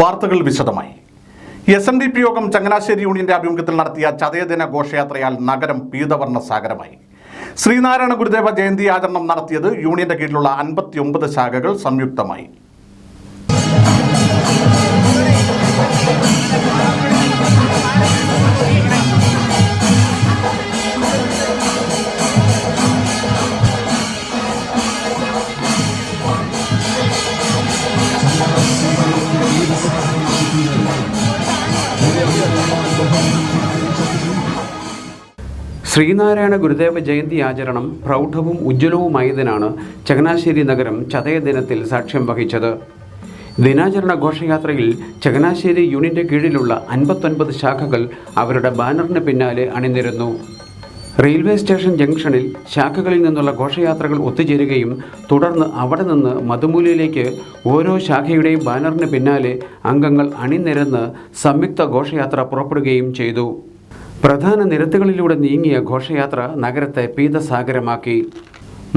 വാർത്തകൾ വിശദമായി. SNDP യോഗം ചങ്ങനാശ്ശേരി യൂണിയന്റെ ആഭിമുഖ്യത്തിൽ നടത്തിയ ചതയദിന ഘോഷയാത്രയാൽ നഗരം പീതവർണ്ണ സാഗരമായി. ശ്രീനാരായണ ഗുരുദേവ ജയന്തി ആചരണം നടത്തിയത് യൂണിയന്റെ കീഴിലുള്ള 59 ശാഖകൾ സംയുക്തമായി. ശ്രീനാരായണ ഗുരുദേവ ജയന്തി ആചരണം പ്രൗഢവും ഉജ്ജ്വലവുമായതിനാണ് ചങ്ങനാശ്ശേരി നഗരം ചതയദിനത്തിൽ സാക്ഷ്യം വഹിച്ചത്. ദിനാചരണ ഘോഷയാത്രയിൽ ചങ്ങനാശ്ശേരി യൂണിയന്റെ കീഴിലുള്ള 59 ശാഖകൾ അവരുടെ ബാനറിന് പിന്നാലെ അണിനിരന്നു. റെയിൽവേ സ്റ്റേഷൻ ജംഗ്ഷനിൽ ശാഖകളിൽ നിന്നുള്ള ഘോഷയാത്രകൾ ഒത്തുചേരുകയും തുടർന്ന് അവിടെ നിന്ന് മധുമൂലയിലേക്ക് ഓരോ ശാഖയുടെയും ബാനറിന് പിന്നാലെ അംഗങ്ങൾ അണിനിരന്ന് സംയുക്ത ഘോഷയാത്ര പുറപ്പെടുകയും ചെയ്തു. പ്രധാന നിരത്തുകളിലൂടെ നീങ്ങിയ ഘോഷയാത്ര നഗരത്തെ പീതസാഗരമാക്കി.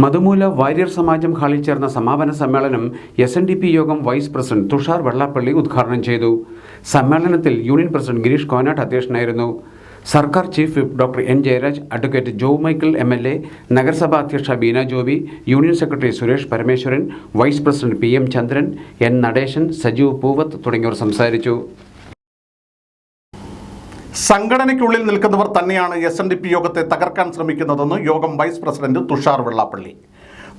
മധുമൂല വാര്യർ സമാജം ഹാളിൽ ചേർന്ന സമാപന സമ്മേളനം SNDP യോഗം വൈസ് പ്രസിഡന്റ് തുഷാർ വെള്ളാപ്പള്ളി ഉദ്ഘാടനം ചെയ്തു. സമ്മേളനത്തിൽ യൂണിയൻ പ്രസിഡന്റ് ഗിരീഷ് കോനാട്ട് അധ്യക്ഷനായിരുന്നു. സർക്കാർ chief whip doctor N. Jayaraj, advocate Jo Michael MLA, നഗരസഭാ അധ്യക്ഷ Beena Joby, union secretary Suresh Parameswaran, vice president PM Chandran, N. Natesan, Sajeev Poovath തുടങ്ങിയവർ സംസാരിച്ചു. സംഘടനയ്ക്കുള്ളിൽ നിൽക്കുന്നവർ തന്നെയാണ് SNDP യോഗത്തെ തകർക്കാൻ ശ്രമിക്കുന്നതെന്ന് യോഗം വൈസ് പ്രസിഡന്റ് തുഷാർ വെള്ളാപ്പള്ളി.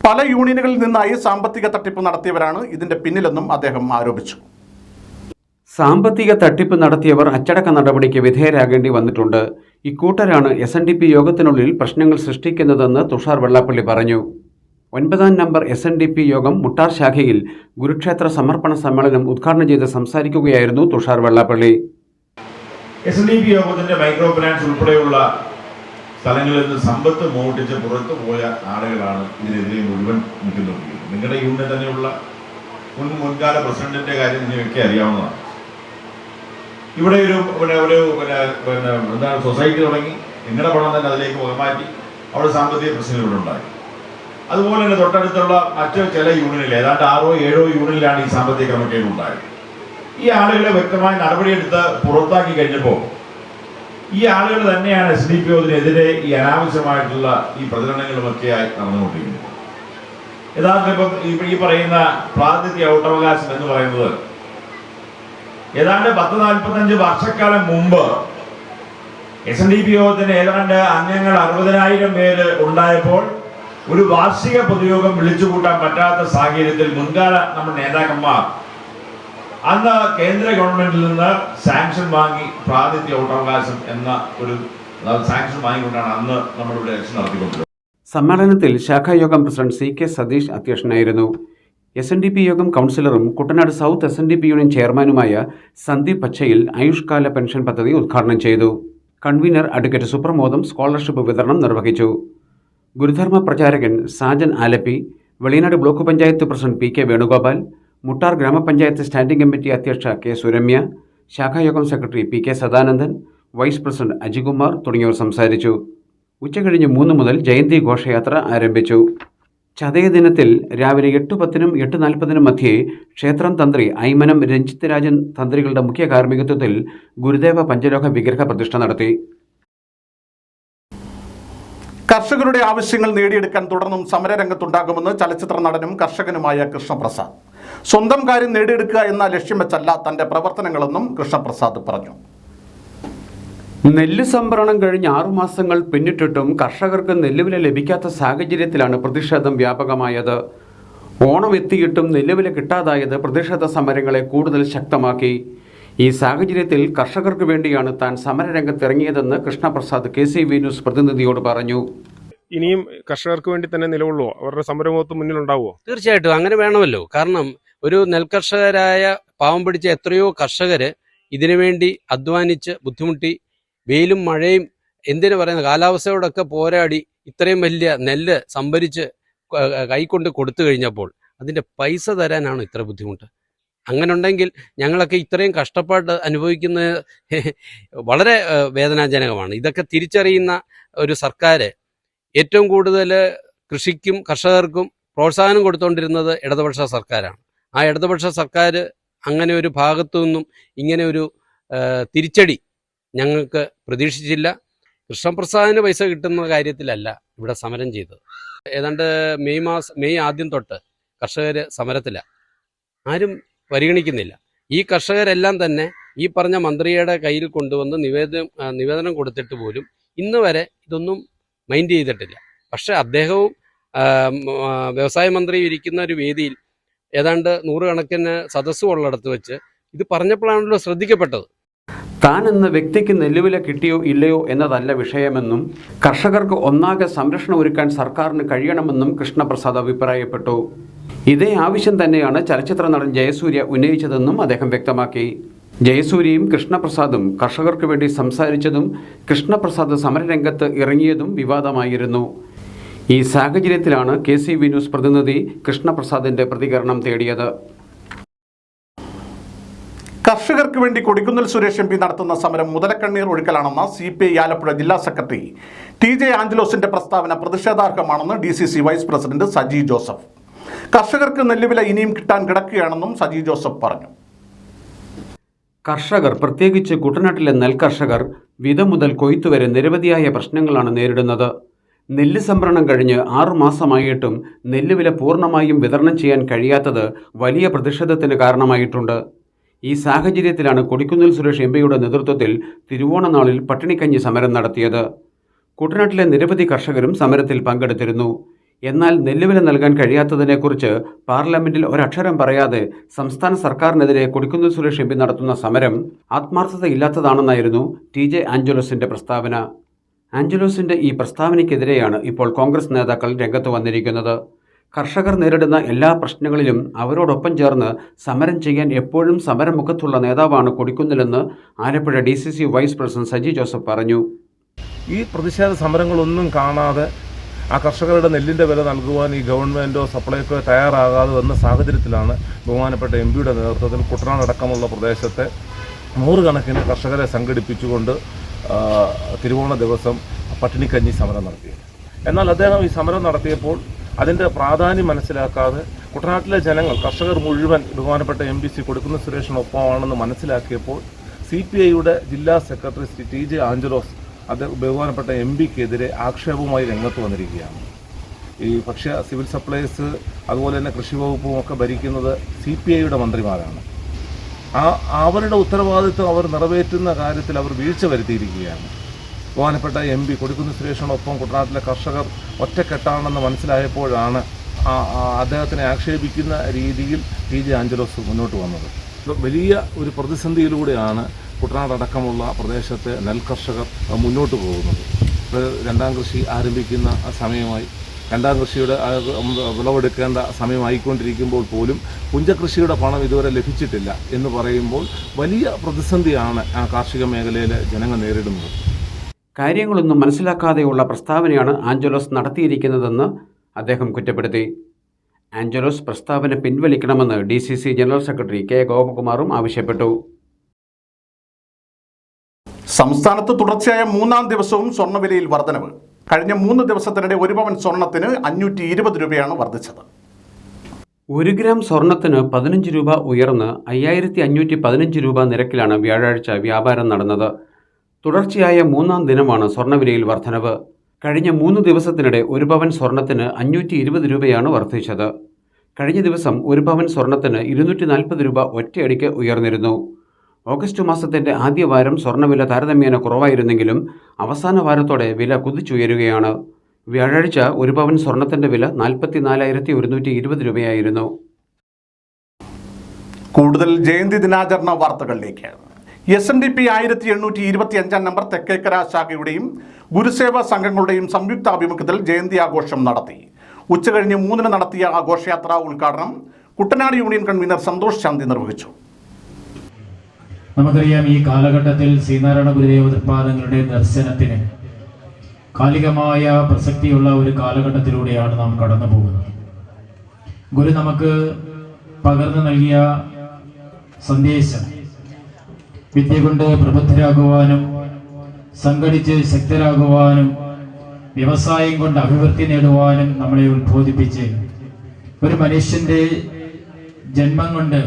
പല യൂണിയനുകളിൽ നിന്നായി സാമ്പത്തിക തട്ടിപ്പ് നടത്തിയവരാണ് ഇതിന്റെ പിന്നിലെന്നും അദ്ദേഹം ആരോപിച്ചു. സാമ്പത്തിക തട്ടിപ്പ് നടത്തിയവർ അച്ചടക്ക നടപടിക്ക് വിധേയരാകേണ്ടി വന്നിട്ടുണ്ട്. ഇക്കൂട്ടരാണ് SNDP യോഗത്തിനുള്ളിൽ പ്രശ്നങ്ങൾ സൃഷ്ടിക്കുന്നതെന്ന് തുഷാർ വെള്ളാപ്പള്ളി പറഞ്ഞു. 9-ാം നമ്പർ SNDP യോഗം മുട്ടാർ ശാഖയിൽ ഗുരുക്ഷേത്ര സമർപ്പണ സമ്മേളനം ഉദ്ഘാടനം ചെയ്ത് സംസാരിക്കുകയായിരുന്നു തുഷാർ വെള്ളാപ്പള്ളി. SNDP യോഗത്തിന്റെ മൈക്രോ ഫിനാൻസ് ഉൾപ്പെടെയുള്ള സ്ഥലങ്ങളിൽ നിന്ന് സമ്പത്ത് മോഷ്ടിച്ച് പുറത്തു പോയ ആളുകളാണ് ഇതിനെതിരെ മുഴുവൻ നിൽക്കുന്നത്. നിങ്ങളുടെ യൂണിയൻ തന്നെയുള്ള മുൻകാല പ്രസിഡന്റിന്റെ കാര്യം നിങ്ങൾക്ക് അറിയാവുന്നതാണ്. ഇവിടെ എന്താണ് സൊസൈറ്റി തുടങ്ങി, നിങ്ങളുടെ പണം തന്നെ അതിലേക്ക് വകമാറ്റി അവിടെ സാമ്പത്തിക പ്രശ്നങ്ങൾ ഇവിടെ ഉണ്ടായി. അതുപോലെ തന്നെ തൊട്ടടുത്തുള്ള മറ്റ് ചില യൂണിയനിൽ ഏതാണ്ട് 6-7 യൂണിയനിലാണ് ഈ സാമ്പത്തിക ക്രമക്കേട് ഉണ്ടായത്. ഈ ആളുകളെ വ്യക്തമായ നടപടിയെടുത്ത് പുറത്താക്കി കഴിഞ്ഞപ്പോൾ ഈ ആളുകൾ തന്നെയാണ് SNDP യോഗത്തിനെതിരെ ഈ അനാവശ്യമായിട്ടുള്ള ഈ പ്രചരണങ്ങളുമൊക്കെയായി നടന്നുകൊണ്ടിരിക്കുന്നത്. യഥാർത്ഥം ഈ പറയുന്ന പ്രാതിനിധ്യ വോട്ടവകാശം എന്ന് പറയുന്നത് ഏതാണ്ട് 10-45 വർഷക്കാലം മുമ്പ് SNDP യോഗത്തിന് ഏതാണ്ട് അംഗങ്ങൾ 60,000 പേര് ഉണ്ടായപ്പോൾ ഒരു വാർഷിക പൊതുയോഗം വിളിച്ചുകൂട്ടാൻ പറ്റാത്ത സാഹചര്യത്തിൽ മുൻകാല നമ്മുടെ നേതാക്കന്മാർ അന്ന് കേന്ദ്ര ഗവൺമെന്റിൽ നിന്ന് സാങ്ഷൻ വാങ്ങി പ്രാതിനിധ്യ വോട്ടവകാശം എന്ന ഒരു സാങ്ഷൻ വാങ്ങിക്കൊണ്ടാണ് അന്ന് നമ്മളിവിടെ ഇലക്ഷൻ നടത്തിക്കൊണ്ടിരുന്നത്. സമ്മേളനത്തിൽ ശാഖായോഗം പ്രസിഡന്റ് CK സതീഷ് അധ്യക്ഷനായിരുന്നു. SNDP യോഗം കൗൺസിലറും കുട്ടനാട് സൗത്ത് SNDP യൂണിയൻ ചെയർമാനുമായ സന്ദീപ് പച്ചയിൽ ആയുഷ്കാല പെൻഷൻ പദ്ധതി ഉദ്ഘാടനം ചെയ്തു. കൺവീനർ അഡ്വക്കേറ്റ് സുപ്രമോദം സ്കോളർഷിപ്പ് വിതരണം നിർവഹിച്ചു. ഗുരുധർമ്മ പ്രചാരകൻ Sajan Alleppey, Veliyanad block panchayat president PK Venugopal, Muttar ഗ്രാമപഞ്ചായത്ത് സ്റ്റാൻഡിംഗ് കമ്മിറ്റി അധ്യക്ഷ K. സുരമ്യ, ശാഖായോഗം secretary PK Sadanandan, vice president Ajikumar തുടങ്ങിയവർ സംസാരിച്ചു. ഉച്ചകഴിഞ്ഞ് 3 മുതൽ ജയന്തി ഘോഷയാത്ര ആരംഭിച്ചു. ചതയദിനത്തിൽ രാവിലെ 8:10-നും 8:40-നും മധ്യേ ക്ഷേത്രം തന്ത്രി ഐമനം രഞ്ജിത്ത് രാജൻ തന്ത്രികളുടെ മുഖ്യ കാർമ്മികത്വത്തിൽ ഗുരുദേവ പഞ്ചലോഹ വിഗ്രഹ പ്രതിഷ്ഠ നടത്തി. കർഷകരുടെ ആവശ്യങ്ങൾ നേടിയെടുക്കാൻ തുടർന്നും സമരരംഗത്തുണ്ടാകുമെന്ന് ചലച്ചിത്ര നടനും കർഷകനുമായ കൃഷ്ണപ്രസാദ്. സ്വന്തം കാര്യം നേടിയെടുക്കുക എന്ന ലക്ഷ്യം വെച്ചല്ല തന്റെ പ്രവർത്തനങ്ങളെന്നും കൃഷ്ണപ്രസാദ് പറഞ്ഞു. നെല്ല് സംഭരണം കഴിഞ്ഞ് 6 മാസങ്ങൾ പിന്നിട്ടിട്ടും കർഷകർക്ക് നെല്ലുവില ലഭിക്കാത്ത സാഹചര്യത്തിലാണ് പ്രതിഷേധം വ്യാപകമായത്. ഓണം എത്തിയിട്ടും നെല്ലുവില കിട്ടാതായത് പ്രതിഷേധ സമരങ്ങളെ കൂടുതൽ ശക്തമാക്കി. ഈ സാഹചര്യത്തിൽ കർഷകർക്ക് വേണ്ടിയാണ് താൻ സമരരംഗത്തിറങ്ങിയതെന്ന് കൃഷ്ണപ്രസാദ് KCV ന്യൂസ് പ്രതിനിധിയോട് പറഞ്ഞു. ഇനിയും കർഷകർക്ക് വേണ്ടി തന്നെ നിലകൊള്ളുവോ? അവരുടെ സമരമൊത്ത് മുന്നിലുണ്ടാവുമോ? തീർച്ചയായിട്ടും അങ്ങനെ വേണമല്ലോ. കാരണം ഒരു നെൽകർഷകരായ പാവം പിടിച്ച എത്രയോ കർഷകര് ഇതിനുവേണ്ടി അധ്വാനിച്ച് ബുദ്ധിമുട്ടി വെയിലും മഴയും എന്തിനു പറയുന്ന കാലാവസ്ഥയോടൊക്കെ പോരാടി ഇത്രയും വലിയ നെല്ല് സംഭരിച്ച് കൈക്കൊണ്ട് കൊടുത്തു കഴിഞ്ഞപ്പോൾ അതിൻ്റെ പൈസ തരാനാണ് ഇത്ര ബുദ്ധിമുട്ട്. അങ്ങനെ ഉണ്ടെങ്കിൽ ഞങ്ങളൊക്കെ ഇത്രയും കഷ്ടപ്പാട് അനുഭവിക്കുന്നത് വളരെ വേദനാജനകമാണ്. ഇതൊക്കെ തിരിച്ചറിയുന്ന ഒരു സർക്കാർ ഏറ്റവും കൂടുതൽ കൃഷിക്കും കർഷകർക്കും പ്രോത്സാഹനം കൊടുത്തുകൊണ്ടിരുന്നത് ഇടതുപക്ഷ സർക്കാരാണ്. ആ ഇടതുപക്ഷ സർക്കാർ അങ്ങനെ ഒരു ഭാഗത്തു നിന്നും ഇങ്ങനെ ഒരു തിരിച്ചടി ഞങ്ങൾക്ക് പ്രതീക്ഷിച്ചില്ല. കൃഷ്ണപ്രസാദിന് പൈസ കിട്ടുന്ന കാര്യത്തിലല്ല ഇവിടെ സമരം ചെയ്തത്. ഏതാണ്ട് മെയ് ആദ്യം തൊട്ട് കർഷകർ സമരത്തിലാണ്, ആരും പരിഗണിക്കുന്നില്ല. ഈ കർഷകരെല്ലാം തന്നെ ഈ പറഞ്ഞ മന്ത്രിയുടെ കയ്യിൽ കൊണ്ടുവന്ന് നിവേദനം കൊടുത്തിട്ട് പോലും ഇന്ന് വരെ ഇതൊന്നും മൈൻഡ് ചെയ്തിട്ടില്ല. പക്ഷേ അദ്ദേഹവും വ്യവസായ മന്ത്രി ഇരിക്കുന്ന ഒരു വേദിയിൽ ഏതാണ്ട് 100 കണക്കിന് സദസ്സുള്ളടത്ത് വെച്ച് ഇത് പറഞ്ഞപ്പോഴാണല്ലോ ശ്രദ്ധിക്കപ്പെട്ടത്. താൻ എന്ന വ്യക്തിക്ക് നെല്ലുവില കിട്ടിയോ ഇല്ലയോ എന്നതല്ല വിഷയമെന്നും കർഷകർക്ക് ഒന്നാകെ സംരക്ഷണം ഒരുക്കാൻ സർക്കാരിന് കഴിയണമെന്നും കൃഷ്ണപ്രസാദ് അഭിപ്രായപ്പെട്ടു. ഇതേ ആവശ്യം തന്നെയാണ് ചലച്ചിത്ര നടൻ ജയസൂര്യ ഉന്നയിച്ചതെന്നും അദ്ദേഹം വ്യക്തമാക്കി. ജയസൂര്യയും കൃഷ്ണപ്രസാദും കർഷകർക്ക് വേണ്ടി സംസാരിച്ചതും കൃഷ്ണപ്രസാദ് സമരരംഗത്ത് ഇറങ്ങിയതും വിവാദമായിരുന്നു. ഈ സാഹചര്യത്തിലാണ് KCV ന്യൂസ് പ്രതിനിധി കൃഷ്ണപ്രസാദിന്റെ പ്രതികരണം തേടിയത്. കർഷകർക്ക് വേണ്ടി കൊടിക്കുന്നിൽ സുരേഷ് MP നടത്തുന്ന സമരം മുതലക്കണ്ണീർ ഒഴുക്കലാണെന്ന CPI ആലപ്പുഴ ജില്ലാ സെക്രട്ടറി TJ ആഞ്ചലോസിന്റെ പ്രസ്താവന പ്രതിഷേധാർഹമാണെന്ന് DCC vice president Saji Joseph. കർഷകർക്ക് നെല്ലുവില ഇനിയും കിട്ടാൻ കിടക്കുകയാണെന്നും സജി ജോസഫ് പറഞ്ഞു. കർഷകർ, പ്രത്യേകിച്ച് കുട്ടനാട്ടിലെ നെൽകർഷകർ വിത മുതൽ കൊയ്ത്തു വരെ നിരവധിയായ പ്രശ്നങ്ങളാണ് നേരിടുന്നത്. നെല്ല് സംഭരണം കഴിഞ്ഞ് 6 മാസമായിട്ടും നെല്ലുവില പൂർണ്ണമായും വിതരണം ചെയ്യാൻ കഴിയാത്തത് വലിയ പ്രതിഷേധത്തിന് കാരണമായിട്ടുണ്ട്. ഈ സാഹചര്യത്തിലാണ് കൊടിക്കുന്നിൽ സുരേഷ് MPയുടെ നേതൃത്വത്തിൽ തിരുവോണനാളിൽ പട്ടിണിക്കഞ്ഞി സമരം നടത്തിയത്. കുട്ടനാട്ടിലെ നിരവധി കർഷകരും സമരത്തിൽ പങ്കെടുത്തിരുന്നു. എന്നാൽ നെല്ലുവില നൽകാൻ കഴിയാത്തതിനെക്കുറിച്ച് പാർലമെന്റിൽ ഒരക്ഷരം പറയാതെ സംസ്ഥാന സർക്കാരിനെതിരെ കൊടിക്കുന്നിൽ സുരേഷ് MP നടത്തുന്ന സമരം ആത്മാർത്ഥതയില്ലാത്തതാണെന്നായിരുന്നു TJ ആഞ്ചലോസിന്റെ പ്രസ്താവന. ആഞ്ചലോസിന്റെ ഈ പ്രസ്താവനയ്ക്കെതിരെയാണ് ഇപ്പോൾ കോൺഗ്രസ് നേതാക്കൾ രംഗത്ത് വന്നിരിക്കുന്നത്. കർഷകർ നേരിടുന്ന എല്ലാ പ്രശ്നങ്ങളിലും അവരോടൊപ്പം ചേർന്ന് സമരം ചെയ്യാൻ എപ്പോഴും സമരമുഖത്തുള്ള നേതാവാണ് കൊടിക്കുന്നിലെന്ന് Alappuzha DCC vice president Saji Joseph പറഞ്ഞു. ഈ പ്രതിഷേധ സമരങ്ങളൊന്നും കാണാതെ ആ കർഷകരുടെ നെല്ലിൻ്റെ വില നൽകുവാൻ ഈ ഗവൺമെൻറ്റോ സപ്ലൈക്കോ തയ്യാറാകാതെ വന്ന സാഹചര്യത്തിലാണ് ബഹുമാനപ്പെട്ട MPയുടെ നേതൃത്വത്തിൽ കുട്ടനാടടക്കമുള്ള പ്രദേശത്തെ 100 കണക്കിന് കർഷകരെ സംഘടിപ്പിച്ചുകൊണ്ട് തിരുവോണ ദിവസം പട്ടിണിക്കഞ്ഞി സമരം നടത്തിയത്. എന്നാൽ അദ്ദേഹം ഈ സമരം നടത്തിയപ്പോൾ അതിൻ്റെ പ്രാധാന്യം മനസ്സിലാക്കാതെ കുട്ടനാട്ടിലെ ജനങ്ങൾ, കർഷകർ മുഴുവൻ ബഹുമാനപ്പെട്ട MPC കൊടിക്കുന്നിൽ സുരേഷിനൊപ്പമാണെന്ന് മനസ്സിലാക്കിയപ്പോൾ CPIയുടെ ജില്ലാ സെക്രട്ടറി ശ്രീ TJ ആഞ്ചലോസ് ബഹുമാനപ്പെട്ട MPക്കെതിരെ ആക്ഷേപവുമായി രംഗത്ത് വന്നിരിക്കുകയാണ്. ഈ ഭക്ഷ്യ സിവിൽ സപ്ലൈസ് അതുപോലെ തന്നെ കൃഷി വകുപ്പും ഒക്കെ ഭരിക്കുന്നത് CPIയുടെ മന്ത്രിമാരാണ്. അവരുടെ ഉത്തരവാദിത്വം അവർ നിറവേറ്റുന്ന കാര്യത്തിൽ അവർ വീഴ്ച വരുത്തിയിരിക്കുകയാണ്. ബഹുമാനപ്പെട്ട MP കൊടിക്കുന്നിൽ സുരേഷിനൊപ്പം കുട്ടനാട്ടിലെ കർഷകർ ഒറ്റക്കെട്ടാണെന്ന് മനസ്സിലായപ്പോഴാണ് അദ്ദേഹത്തിനെ ആക്ഷേപിക്കുന്ന രീതിയിൽ TJ ആഞ്ചലോസ് മുന്നോട്ട് വന്നത്. വലിയ ഒരു പ്രതിസന്ധിയിലൂടെയാണ് കുട്ടനാടടക്കമുള്ള പ്രദേശത്തെ നെൽകർഷകർ മുന്നോട്ട് പോകുന്നത്. രണ്ടാം കൃഷി ആരംഭിക്കുന്ന സമയമായി, രണ്ടാം കൃഷിയുടെ വിളവെടുക്കേണ്ട സമയമായിക്കൊണ്ടിരിക്കുമ്പോൾ പോലും പുഞ്ചകൃഷിയുടെ പണം ഇതുവരെ ലഭിച്ചിട്ടില്ല എന്ന് പറയുമ്പോൾ വലിയ പ്രതിസന്ധിയാണ് ആ കാർഷിക മേഖലയിലെ ജനങ്ങൾ നേരിടുന്നത്. കാര്യങ്ങളൊന്നും മനസ്സിലാക്കാതെയുള്ള പ്രസ്താവനയാണ് ആഞ്ചലോസ് നടത്തിയിരിക്കുന്നതെന്ന് അദ്ദേഹം കുറ്റപ്പെടുത്തി. ആഞ്ചലോസ് പ്രസ്താവന പിൻവലിക്കണമെന്ന് DCC ജനറൽ സെക്രട്ടറി K ഗോപകുമാറും ആവശ്യപ്പെട്ടു. സംസ്ഥാനത്ത് തുടർച്ചയായ 3-ാം ദിവസവും സ്വർണ്ണവിലയിൽ വർധനവ്. കഴിഞ്ഞ 3 ദിവസത്തിനിടെ 1 പവൻ സ്വർണ്ണത്തിന് 520 രൂപയാണ് വർദ്ധിച്ചത്. 1 ഗ്രാം സ്വർണ്ണത്തിന് 15 രൂപ ഉയർന്ന് 5515 രൂപ നിരക്കിലാണ് വ്യാഴാഴ്ച വ്യാപാരം നടന്നത്. തുടർച്ചയായ 3-ാം ദിനമാണ് സ്വർണ്ണവിലയിൽ വർധനവ്. കഴിഞ്ഞ 3 ദിവസത്തിനിടെ 1 പവൻ സ്വർണ്ണത്തിന് 520 രൂപയാണ് വർദ്ധിച്ചത്. കഴിഞ്ഞ ദിവസം 1 പവൻ സ്വർണ്ണത്തിന് 240 രൂപ ഒറ്റയടിക്ക് ഉയർന്നിരുന്നു. ഓഗസ്റ്റ് മാസത്തിൻ്റെ ആദ്യ വാരം സ്വർണ്ണവില താരതമ്യേന കുറവായിരുന്നെങ്കിലും അവസാന വാരത്തോടെ വില കുതിച്ചുയരുകയാണ്. വ്യാഴാഴ്ച 1 പവൻ സ്വർണ്ണത്തിൻ്റെ വില 44,120 രൂപയായിരുന്നു. കൂടുതൽ ജയന്തി ദിനാചരണ വാർത്തകളിലേക്ക്. SNDP 1825 നമ്പർ തെക്കേക്കര ശാഖയുടെയും ഗുരുസേവ സംഘങ്ങളുടെയും സംയുക്താഭിമുഖ്യത്തിൽ ജയന്തി ആഘോഷം നടത്തി. ഉച്ചകഴിഞ്ഞ് 3-ന് നടത്തിയ ആഘോഷയാത്ര ഉദ്ഘാടനം കുട്ടനാട് യൂണിയൻ കൺവീനർ സന്തോഷ് ശാന്തി നിർവഹിച്ചു. നമുക്കറിയാം, ഈ കാലഘട്ടത്തിൽ ശ്രീനാരായണ ഗുരുദേവ തൃപ്പാദങ്ങളുടെ ദർശനത്തിന് കാലികമായ പ്രസക്തിയുള്ള ഒരു കാലഘട്ടത്തിലൂടെയാണ് നാം കടന്നു പോകുന്നത്. ഗുരു നമുക്ക് പകർന്നു നൽകിയ സന്ദേശം വിദ്യ കൊണ്ട് പ്രബുദ്ധരാകുവാനും സംഘടിച്ച് ശക്തരാകുവാനും വ്യവസായം കൊണ്ട് അഭിവൃദ്ധി നേടുവാനും നമ്മളെ ഉത്ബോധിപ്പിച്ച് ഒരു മനുഷ്യൻ്റെ ജന്മം കൊണ്ട്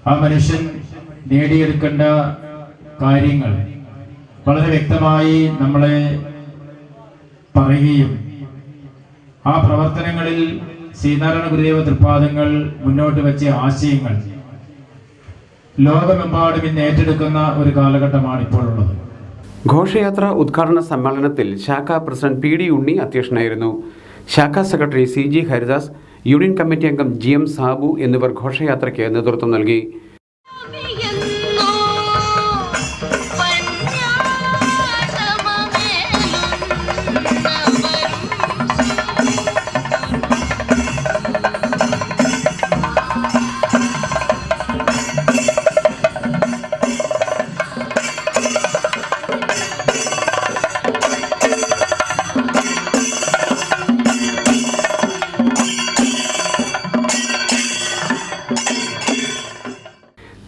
ആ മനുഷ്യൻ നേടിയെടുക്കേണ്ട കാര്യങ്ങൾ വളരെ വ്യക്തമായി നമ്മളെ പറയുകയും ആ പ്രവർത്തനങ്ങളിൽ ശ്രീനാരായണ ഗുരുദേവ തൃപ്പാദങ്ങൾ മുന്നോട്ട് വെച്ച ആശയങ്ങൾ ലോകമെമ്പാടും ഇന്ന് ഏറ്റെടുക്കുന്ന ഒരു കാലഘട്ടമാണ് ഇപ്പോൾ ഉള്ളത്. ഘോഷയാത്ര ഉദ്ഘാടന സമ്മേളനത്തിൽ ശാഖാ പ്രസിഡന്റ് പി ഡി ഉണ്ണി അധ്യക്ഷനായിരുന്നു. ശാഖാ secretary C G Haridas, union committee അംഗം ജി എം സാബു എന്നിവർ ഘോഷയാത്രയ്ക്ക് നേതൃത്വം നൽകി.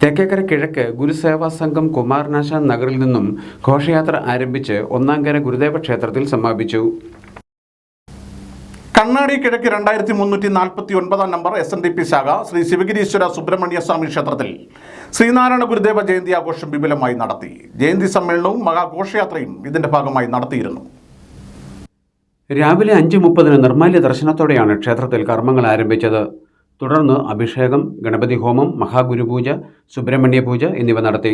തെക്കേക്കര കിഴക്ക് ഗുരുസേവാ സംഘം കുമാരനാശാൻ നഗറിൽ നിന്നും ഘോഷയാത്ര ആരംഭിച്ച് ഒന്നാംകര ഗുരുദേവ ക്ഷേത്രത്തിൽ സമാപിച്ചു. കണ്ണാടി കിഴക്ക് 2349 നമ്പർ SNDP ശാഖ ശ്രീ ശിവഗിരീശ്വര സുബ്രഹ്മണ്യ സ്വാമി ക്ഷേത്രത്തിൽ ശ്രീനാരായണ ഗുരുദേവ ജയന്തി ആഘോഷം വിപുലമായി നടത്തി. ജയന്തി സമ്മേളനവും മഹാഘോഷയാത്രയും ഇതിന്റെ ഭാഗമായി നടത്തിയിരുന്നു. രാവിലെ 5:30 നിർമ്മാല്യ ദർശനത്തോടെയാണ് ക്ഷേത്രത്തിൽ കർമ്മങ്ങൾ ആരംഭിച്ചത്. തുടർന്ന് അഭിഷേകം, ഗണപതി ഹോമം, മഹാഗുരുപൂജ, സുബ്രഹ്മണ്യ പൂജ എന്നിവ നടത്തി.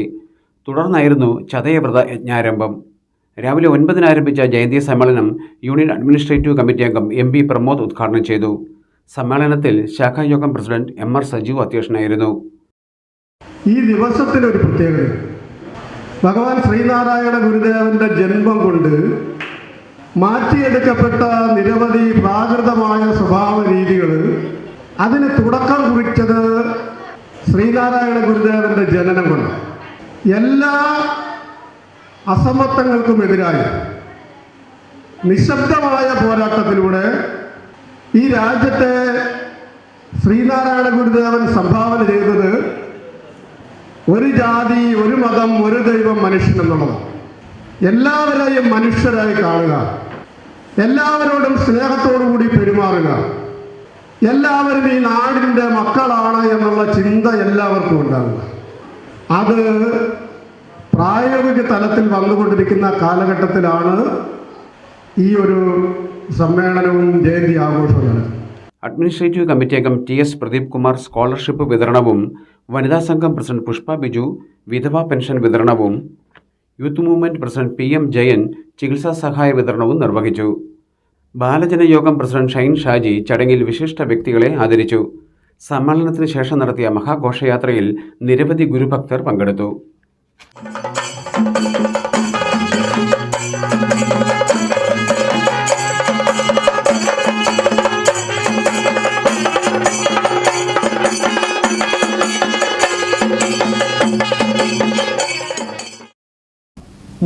തുടർന്നായിരുന്നു ചതയവ്രത യജ്ഞാരംഭം. രാവിലെ 9 ആരംഭിച്ച ജയന്തി സമ്മേളനം യൂണിയൻ അഡ്മിനിസ്ട്രേറ്റീവ് കമ്മിറ്റി അംഗം MP പ്രമോദ് ഉദ്ഘാടനം ചെയ്തു. സമ്മേളനത്തിൽ ശാഖായോഗം പ്രസിഡന്റ് MR സജീവ് അധ്യക്ഷനായിരുന്നു. ഈ ദിവസത്തിനൊരു പ്രത്യേകത, ഭഗവാൻ ശ്രീനാരായണ ഗുരുദേവന്റെ ജന്മം കൊണ്ട് മാറ്റിയെടുക്കപ്പെട്ട നിരവധി പ്രാകൃതമായ സ്വഭാവ രീതികൾ, അതിന് തുടക്കം കുറിച്ചത് ശ്രീനാരായണ ഗുരുദേവന്റെ ജനനം കൊണ്ട്. എല്ലാ അസമത്വങ്ങൾക്കുമെതിരായി നിശബ്ദമായ പോരാട്ടത്തിലൂടെ ഈ രാജ്യത്തെ ശ്രീനാരായണ ഗുരുദേവൻ സംഭാവന ചെയ്തത് ഒരു ജാതി, ഒരു മതം, ഒരു ദൈവം, മനുഷ്യൻ എന്നുള്ളത്. എല്ലാവരെയും മനുഷ്യരായി കാണുക, എല്ലാവരോടും സ്നേഹത്തോടുകൂടി പെരുമാറുക, എല്ലാവരും ഈ നാടിൻ്റെ മക്കളാണ് എന്നുള്ള ചിന്ത എല്ലാവർക്കും ഉണ്ടാകുക. അത് പ്രായോഗിക തലത്തിൽ വന്നുകൊണ്ടിരിക്കുന്ന കാലഘട്ടത്തിലാണ് ഈ ഒരു സമ്മേളനവും ജയന്തി ആഘോഷവും. അഡ്മിനിസ്ട്രേറ്റീവ് കമ്മിറ്റി അംഗം TS പ്രദീപ് കുമാർ സ്കോളർഷിപ്പ് വിതരണവും, വനിതാ സംഘം പ്രസിഡന്റ് പുഷ്പ ബിജു വിധവാ പെൻഷൻ വിതരണവും, youth movement president PM Jayan ചികിത്സാ സഹായ വിതരണവും നിർവഹിച്ചു. ബാലജനയോഗം പ്രസിഡന്റ് ഷൈൻ ഷാജി ചടങ്ങിൽ വിശിഷ്ട വ്യക്തികളെ ആദരിച്ചു. സമ്മേളനത്തിന് ശേഷം നടത്തിയ മഹാഘോഷയാത്രയിൽ നിരവധി ഗുരുഭക്തർ പങ്കെടുത്തു.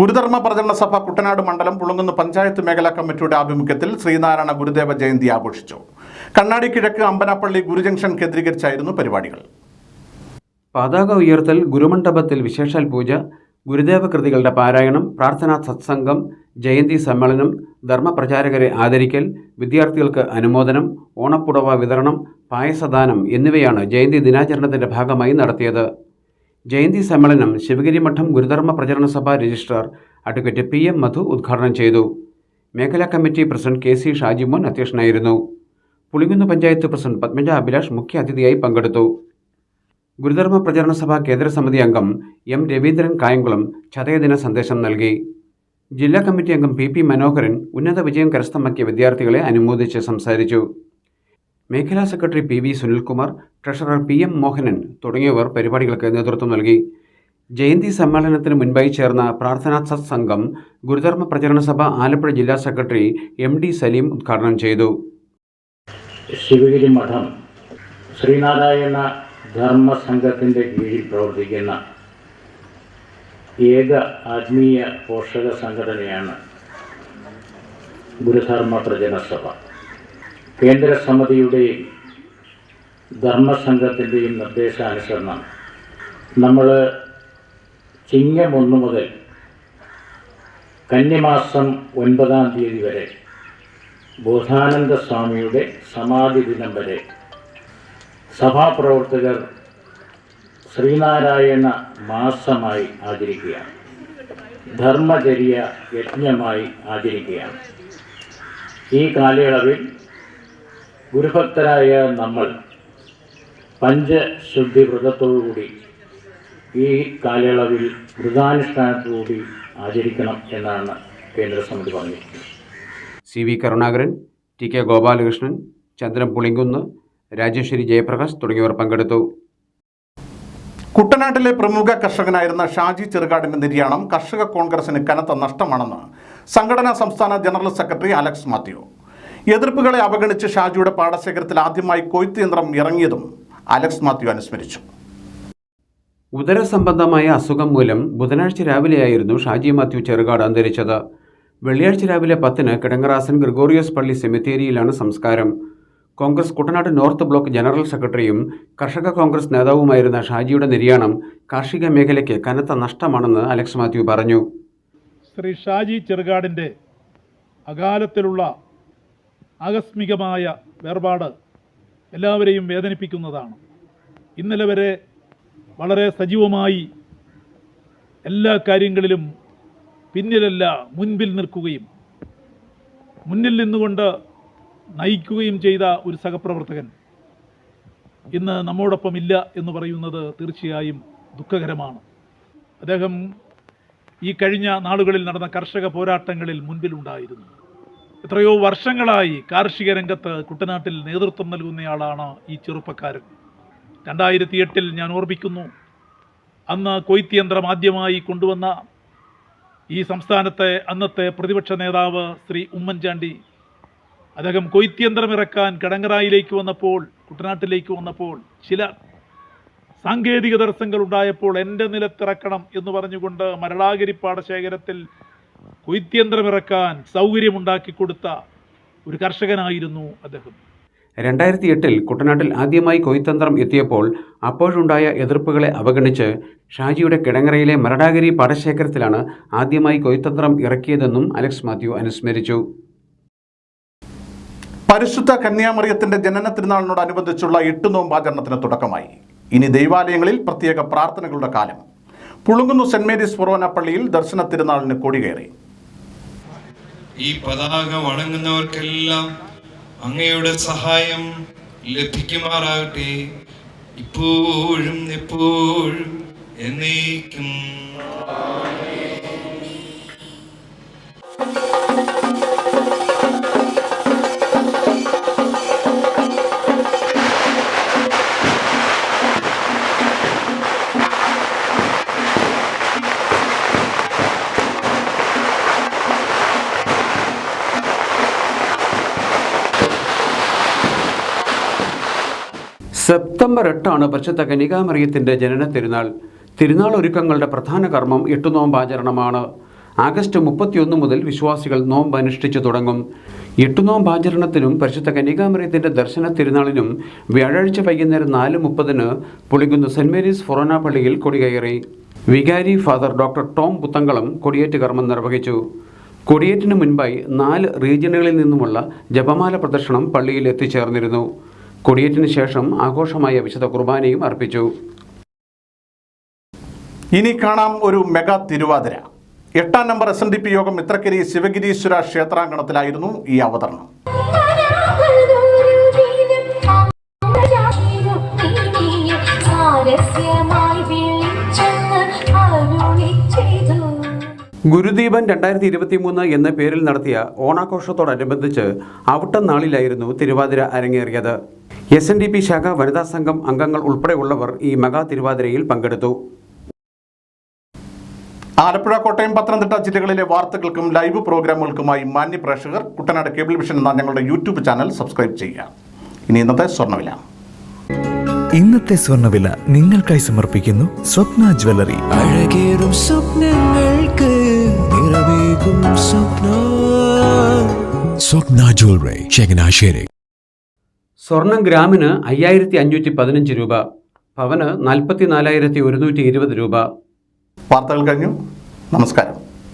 ഗുരുധർമ്മ പ്രചരണ സഭ കുട്ടനാട് മണ്ഡലം പുളുങ്കുന്ന് പഞ്ചായത്ത് മേഖലാ കമ്മിറ്റിയുടെ ആഭിമുഖ്യത്തിൽ ശ്രീനാരായണ ഗുരുദേവ ജയന്തി ആഘോഷിച്ചു. കണ്ണാടി കിഴക്ക് അമ്പനാപ്പള്ളി ഗുരുജംഗ്ഷൻ കേന്ദ്രീകരിച്ചായിരുന്നു പരിപാടികൾ. പതാക ഉയർത്തൽ, ഗുരുമണ്ഡപത്തിൽ വിശേഷാൽ പൂജ, ഗുരുദേവ കൃതികളുടെ പാരായണം, പ്രാർത്ഥനാ സത്സംഗം, ജയന്തി സമ്മേളനം, ധർമ്മപ്രചാരകരെ ആദരിക്കൽ, വിദ്യാർത്ഥികൾക്ക് അനുമോദനം, ഓണപ്പുടവ വിതരണം, പായസദാനം എന്നിവയാണ് ജയന്തി ദിനാചരണത്തിന്റെ ഭാഗമായി നടത്തിയത്. ജയന്തി സമ്മേളനം ശിവഗിരി മഠം ഗുരുധർമ്മ പ്രചരണ സഭ രജിസ്ട്രാർ അഡ്വക്കേറ്റ് PM മധു ഉദ്ഘാടനം ചെയ്തു. മേഖലാ കമ്മിറ്റി പ്രസിഡന്റ് KC ഷാജിമോൻ അധ്യക്ഷനായിരുന്നു. പുളിങ്കുന്ന് പഞ്ചായത്ത് പ്രസിഡന്റ് പത്മജ അഭിലാഷ് മുഖ്യ അതിഥിയായി പങ്കെടുത്തു. ഗുരുധർമ്മ പ്രചരണ സഭ കേന്ദ്രസമിതി അംഗം M രവീന്ദ്രൻ കായംകുളം ചതയദിന സന്ദേശം നൽകി. ജില്ലാ കമ്മിറ്റി അംഗം PP മനോഹരൻ ഉന്നത വിജയം കരസ്ഥമാക്കിയ വിദ്യാർത്ഥികളെ അനുമോദിച്ച് സംസാരിച്ചു. മേഖലാ secretary PV Sunilkumar, treasurer PM Mohanan തുടങ്ങിയവർ പരിപാടികൾക്ക് നേതൃത്വം നൽകി. ജയന്തി സമ്മേളനത്തിന് മുൻപായി ചേർന്ന പ്രാർത്ഥനാ സത്സംഗം ഗുരുധർമ്മ പ്രചരണ സഭ ആലപ്പുഴ ജില്ലാ സെക്രട്ടറി MD സലീം ഉദ്ഘാടനം ചെയ്തു. ശിവഗിരി മഠം ശ്രീനാരായണ ധർമ്മ സംഘത്തിൻ്റെ കീഴിൽ പ്രവർത്തിക്കുന്ന ഏക ആത്മീയ പോഷക സംഘടനയാണ് ഗുരുധർമ്മ പ്രചരണ സഭ. കേന്ദ്ര സമിതിയുടെയും ധർമ്മസംഘത്തിൻ്റെയും നിർദ്ദേശാനുസരണം നമ്മൾ ചിങ്ങം 1 മുതൽ കന്നിമാസം 9-ാം തീയതി വരെ ബോധാനന്ദ സ്വാമിയുടെ സമാധി ദിനം വരെ സഭാപ്രവർത്തകർ ശ്രീനാരായണ മാസമായി ആചരിക്കുകയാണ്. ധർമ്മചര്യ യജ്ഞമായി ആചരിക്കുകയാണ്. ഈ കാലയളവിൽ ഗുരുഭക്തരായ നമ്മൾ പഞ്ചശുദ്ധി വ്രതത്തോടുകൂടി ഈ കാലയളവിൽ വ്രതാനുഷ്ഠാനത്തോടുകൂടി ആചരിക്കണം എന്നാണ് കേന്ദ്ര സമിതി പറഞ്ഞിരിക്കുന്നത്. CV കരുണാകരൻ, TK ഗോപാലകൃഷ്ണൻ, ചന്ദ്രൻ പുളിങ്കുന്ന്, രാജേശ്വരി ജയപ്രകാശ് തുടങ്ങിയവർ പങ്കെടുത്തു. കുട്ടനാട്ടിലെ പ്രമുഖ കർഷകനായിരുന്ന ഷാജി ചെറുകാടിന്റെ നിര്യാണം കർഷക കോൺഗ്രസിന് കനത്ത നഷ്ടമാണെന്ന് സംഘടനാ സംസ്ഥാന ജനറൽ സെക്രട്ടറി അലക്സ് മാത്യു. എതിർപ്പുകളെ അവഗണിച്ച് ഷാജിയുടെ പാടശേഖരത്തിൽ ആദ്യമായി കൊയ്ത്ത് യന്ത്രം ഇറങ്ങിയതും അലക്സ് മാത്യു അനുസ്മരിച്ചു. ഉദരസംബന്ധമായ അസുഖം മൂലം ബുധനാഴ്ച രാവിലെയായിരുന്നു ഷാജി മാത്യു ചെറുകാട് അന്തരിച്ചത്. വെള്ളിയാഴ്ച രാവിലെ 10-ന് കിടങ്ങറാസൻ ഗ്രിഗോറിയോസ് പള്ളി സെമിത്തേരിയിലാണ് സംസ്കാരം. Congress Kuttanad north block general സെക്രട്ടറിയും കർഷക കോൺഗ്രസ് നേതാവുമായിരുന്ന ഷാജിയുടെ നിര്യാണം കാർഷിക മേഖലയ്ക്ക് കനത്ത നഷ്ടമാണെന്ന് അലക്സ് മാത്യു പറഞ്ഞു. ശ്രീ ഷാജി ചെറുകാടിൻ്റെ അകാലത്തിലുള്ള ആകസ്മികമായ വേർപാട് എല്ലാവരെയും വേദനിപ്പിക്കുന്നതാണ്. ഇന്നലെ വരെ വളരെ സജീവമായി എല്ലാ കാര്യങ്ങളിലും പിന്നിലല്ല മുൻപിൽ നിൽക്കുകയും മുന്നിൽ നിന്നുകൊണ്ട് നയിക്കുകയും ചെയ്ത ഒരു സഹപ്രവർത്തകൻ ഇന്ന് നമ്മോടൊപ്പം ഇല്ല എന്ന് പറയുന്നത് തീർച്ചയായും ദുഃഖകരമാണ്. അദ്ദേഹം ഈ കഴിഞ്ഞ നാളുകളിൽ നടന്ന കർഷക പോരാട്ടങ്ങളിൽ മുൻപിലുണ്ടായിരുന്നു. എത്രയോ വർഷങ്ങളായി കാർഷിക രംഗത്ത് കുട്ടനാട്ടിൽ നേതൃത്വം നൽകുന്നയാളാണ് ഈ ചെറുപ്പക്കാരൻ. 2008-ൽ ഞാൻ ഓർമ്മിക്കുന്നു, അന്ന് കൊയ്ത്ത് യന്ത്രം ആദ്യമായി കൊണ്ടുവന്ന ഈ സംസ്ഥാനത്തെ അന്നത്തെ പ്രതിപക്ഷ നേതാവ് ശ്രീ ഉമ്മൻചാണ്ടി അദ്ദേഹം കൊയ്ത്ത് യന്ത്രം ഇറക്കാൻ കിടങ്ങറായിലേക്ക് വന്നപ്പോൾ, കുട്ടനാട്ടിലേക്ക് വന്നപ്പോൾ ചില സാങ്കേതിക തടസ്സങ്ങൾ ഉണ്ടായപ്പോൾ എൻ്റെ നിലത്തിറക്കണം എന്ന് പറഞ്ഞുകൊണ്ട് മരളാഗിരി പാടശേഖരത്തിൽ കൊയ്ത്ത് യന്ത്രം ഇറക്കാൻ സൗകര്യമുണ്ടാക്കി കൊടുത്ത ഒരു കർഷകനായിരുന്നു അദ്ദേഹം. 2008-ൽ കുട്ടനാട്ടിൽ ആദ്യമായി കൊയ്ത്തന്ത്രം എത്തിയപ്പോൾ അപ്പോഴുണ്ടായ എതിർപ്പുകളെ അവഗണിച്ച് ഷാജിയുടെ കിടങ്ങറയിലെ മരടാഗിരി പാടശേഖരത്തിലാണ് ആദ്യമായി കൊയ്ത്തന്ത്രം ഇറക്കിയതെന്നും അലക്സ് മാത്യു അനുസ്മരിച്ചു. പരിശുദ്ധ കന്യാമറിയത്തിന്റെ ജനന തിരുനാളിനോടനുബന്ധിച്ചുള്ള 8 നോമ്പാചരണത്തിന് തുടക്കമായി. ഇനി ദൈവാലയങ്ങളിൽ പ്രത്യേക പ്രാർത്ഥനകളുടെ കാലം. പുളുങ്കുന്നു സെന്റ് മേരീസ് ഫൊറോന പള്ളിയിൽ ദർശന തിരുനാളിന് കൊടികയറി. ഈ പതാക വണങ്ങുന്നവർക്കെല്ലാം അങ്ങയുടെ സഹായം ലഭിക്കുമാറാകട്ടെ, ഇപ്പോഴും എപ്പോഴും എന്നേക്കും. സെപ്റ്റംബർ 8 പരിശുദ്ധ കന്യകാമറിയത്തിൻ്റെ ജനന തിരുനാൾ. തിരുനാൾ ഒരുക്കങ്ങളുടെ പ്രധാന കർമ്മം 8 നോമ്പാചരണമാണ്. ആഗസ്റ്റ് 31 മുതൽ വിശ്വാസികൾ നോമ്പ് അനുഷ്ഠിച്ചു തുടങ്ങും. 8 നോമ്പാചരണത്തിനും പരിശുദ്ധ കന്യകാമറിയത്തിൻ്റെ ദർശന തിരുനാളിനും വ്യാഴാഴ്ച വൈകുന്നേരം 4:30-ന് പുളിങ്കുന്ന് സെന്റ് മേരീസ് ഫൊറോന പള്ളിയിൽ കൊടികയറി. വികാരി ഫാദർ ഡോക്ടർ ടോം പുത്തങ്കളം കൊടിയേറ്റ് കർമ്മം നിർവഹിച്ചു. കൊടിയേറ്റിന് മുൻപായി 4 റീജിയനുകളിൽ നിന്നുമുള്ള ജപമാല പ്രദക്ഷിണം പള്ളിയിൽ എത്തിച്ചേർന്നിരുന്നു. കൊടിയേറ്റിന് ശേഷം ആഘോഷമായ വിശുദ്ധ കുർബാനയും അർപ്പിച്ചു. ഇനി കാണാം ഒരു മെഗാ തിരുവാതിര. 8-ാം നമ്പർ SNDP യോഗം മിത്രക്കരി ശിവഗിരീശ്വര ക്ഷേത്രാങ്കണത്തിലായിരുന്നു ഈ അവതരണം. ഗുരുദീപൻ 2023 എന്ന പേരിൽ നടത്തിയ ഓണാഘോഷത്തോടനുബന്ധിച്ച് അവിട്ടം നാളിലായിരുന്നു തിരുവാതിര അരങ്ങേറിയത്. SNDP ശാഖ വനിതാ സംഘം അംഗങ്ങൾ ഉൾപ്പെടെയുള്ളവർ ഈ മെഗാ തിരുവാതിരയിൽ പങ്കെടുത്തു. ആലപ്പുഴ, കോട്ടയം, പത്തനംതിട്ട ജില്ലകളിലെ വാർത്തകൾക്കും ലൈവ് പ്രോഗ്രാമുകൾക്കുമായി മാന്യ പ്രേക്ഷകർ കുട്ടനാട് കേബിൾ വിഷൻ എന്ന ഞങ്ങളുടെ യൂട്യൂബ് ചാനൽ സബ്സ്ക്രൈബ് ചെയ്യുക. ഇനി ഇന്നത്തെ സ്വർണ്ണവില. ഇന്നത്തെ സ്വർണ്ണവില നിങ്ങൾക്കായി സമർപ്പിക്കുന്നു സ്വപ്ന ജ്വല്ലറി. അഴകേറും സ്വപ്നങ്ങൾക്ക് നിറവേകും സ്വപ്ന ജ്വല്ലറി, ചങ്ങനാശ്ശേരി. സ്വർണം ഗ്രാമിന് 5515 രൂപ, പവന് 44,120 രൂപ. വാർത്തകൾ കഴിഞ്ഞു. നമസ്കാരം.